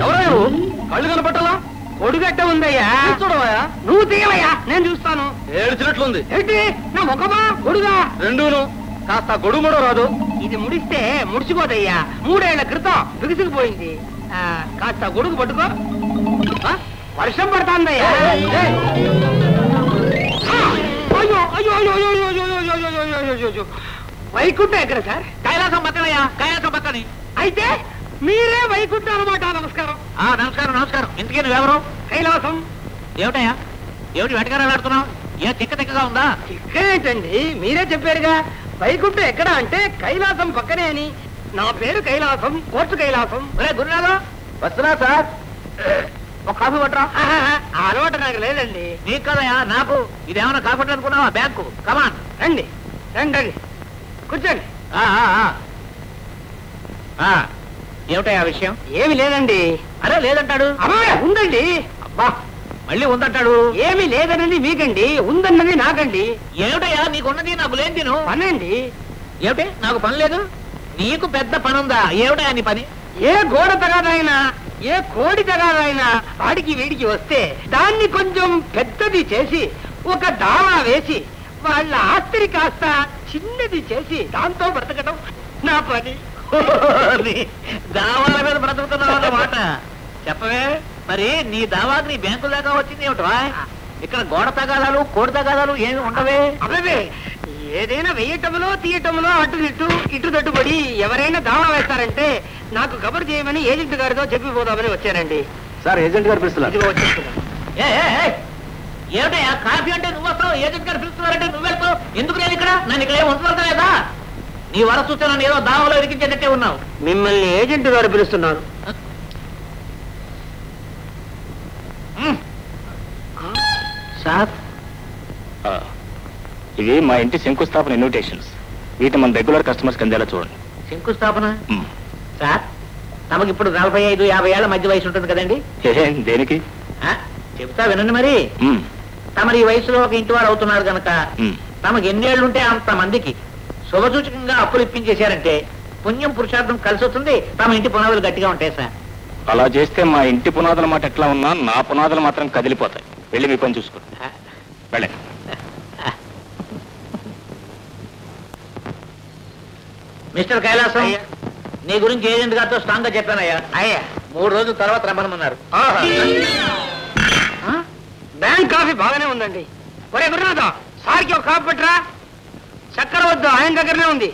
ఎవరో కళ్ళు కనపట్టాలా? కొడుగట్ట ఉందయ్యా, చూడవయ్యా. నువ్వు తీయవయ్యా, నేను చూస్తాను. ఏడ్చినట్లుంది. ఏంటి నా ముఖమా గొడుగా? రెండును. కాస్త గొడుగు కూడా రాదు. ఇది ముడిస్తే ముడిచిపోదయ్యా, 3 ఏళ్ల క్రితం బిగుసుకుపోయింది. కాస్త గొడుగు పట్టుకో. వర్షం పడుతుందయ్యా. అయ్యో అయ్యో అయ్యో అయ్యో అయ్యో. వైకుంఠం ఎక్కడ సార్? కైలాసం పక్కనయ్యా, కైలాసం పక్కని. అయితే మీరే వైకుంఠం అనమాట. నమస్కారం. నమస్కారం నమస్కారం. ఇంతకీ నువ్వెవరు? కైలాసం. ఏమిటయ్యా, ఏమిటి వెటకారాలు ఆడుతున్నావు? ఏ తిక్కగా ఉందా? తిక్క ఏంటండి, మీరే చెప్పారుగా వైకుంఠం ఎక్కడ అంటే కైలాసం పక్కనే అని. నా పేరు కైలాసం, కోర్టు కైలాసం. గురునాథం వస్తున్నా సార్, ఒక కాఫీ పట్టరా? అలవాటు నాకు లేదండి. నీకు కదయా, నాకు. ఇదేమన్నా కాఫీ అనుకున్నావా? బ్యాంకు. కమాన్ రండి రండి రండి, కూర్చోండి. ఏమిటా విషయం? ఏమి లేదండి. అరే లేదంటాడు. ఉందండి. అబ్బా, మళ్ళీ ఉందంటాడు. ఏమి లేదన్నది మీకండి, ఉందన్నది నాకండి. ఏమిటయ్యా నీకున్నది నాకు లేదు? తిను పనండి. ఏమిటి నాకు పని లేదు? నీకు పెద్ద పని ఉందా? ఏమిటయా నీ పని? ఏ గోడ తగాదైనా, ఏ కోడి తగాదైనా వాడికి వీడికి వస్తే దాన్ని కొంచెం పెద్దది చేసి ఒక దావా వేసి వాళ్ళ ఆస్తిని కాస్త చిన్నది చేసి దాంతో బ్రతకడం నా పని. దావాల మీద బ్రతుకుతున్నావు అన్నమాట. చెప్పవే మరి, నీ దావాకి నీ బ్యాంకు దాకా వచ్చింది ఏమిటవా? ఇక్కడ గోడ తగాదాలు కోడి తగాదాలు ఏమి ఉండవే? అవే ఏదైనా వెయ్యటంలో తీయటంలో అటు ఇటు ఇటు తట్టుబడి ఎవరైనా దావా వేస్తారంటే నాకు కబురు చేయమని ఏజెంట్ గారితో చెప్పిపోదామని వచ్చానండి. సార్ ఏజెంట్ గారు పిలుస్తున్నారు. ఏమిటయ్యా కాఫీ అంటే నువ్వు వస్తావు, ఏజెంట్ గారు పిలుస్తున్నారంటే నువ్వు వెళ్తావు. ఎందుకు నేను ఇక్కడ? నన్ను ఇక్కడ ఏం ఉంచలేదా? నీ వర చూస్తే నన్ను ఏదో దావలో ఇరికించేటట్టే ఉన్నావు. మిమ్మల్ని ఏజెంట్ గారు పిలుస్తున్నారు. సార్ ఇవి మా ఇంటి శంకుస్థాపన ఇన్విటేషన్స్. వీటిని మన రెగ్యులర్ కస్టమర్స్ అందేలా చూడండి. శంకుస్థాపన? సార్ తమకి ఇప్పుడు 45-50 ఏళ్ల మధ్య వయసు ఉంటుంది కదండి. దేనికి చెప్తా వినండి మరి. తమరి ఈ వయసులో ఒక ఇంటి వారు అవుతున్నారు కనుక తమకు ఎన్నేళ్లుంటే అంత మందికి శుభసూచకంగా అప్పులు ఇప్పించేశారంటే పుణ్యం పురుషార్థం కలిసి వస్తుంది. తమ ఇంటి పునాదులు గట్టిగా ఉంటాయి సార్. అలా చేస్తే మా ఇంటి పునాదుల మాట ఎట్లా ఉన్నా నా పునాదులు మాత్రం కదిలిపోతాయి. వెళ్ళి మీ పని చూసుకోండి. వెళ్ళండి. మిస్టర్ కైలాసం, నీ గురించి ఏజెంట్ గారితో స్ట్రాంగ్ గా చెప్పానయ్యా. 3 రోజుల తర్వాత రమ్మనమన్నారు. బ్యాంక్ కాఫీ బాగానే ఉందండి. ఒరే గురునాథ, సార్కి ఒక కాఫీ పట్టరా. చక్కెర వద్దు, ఆయన దగ్గరనే ఉంది.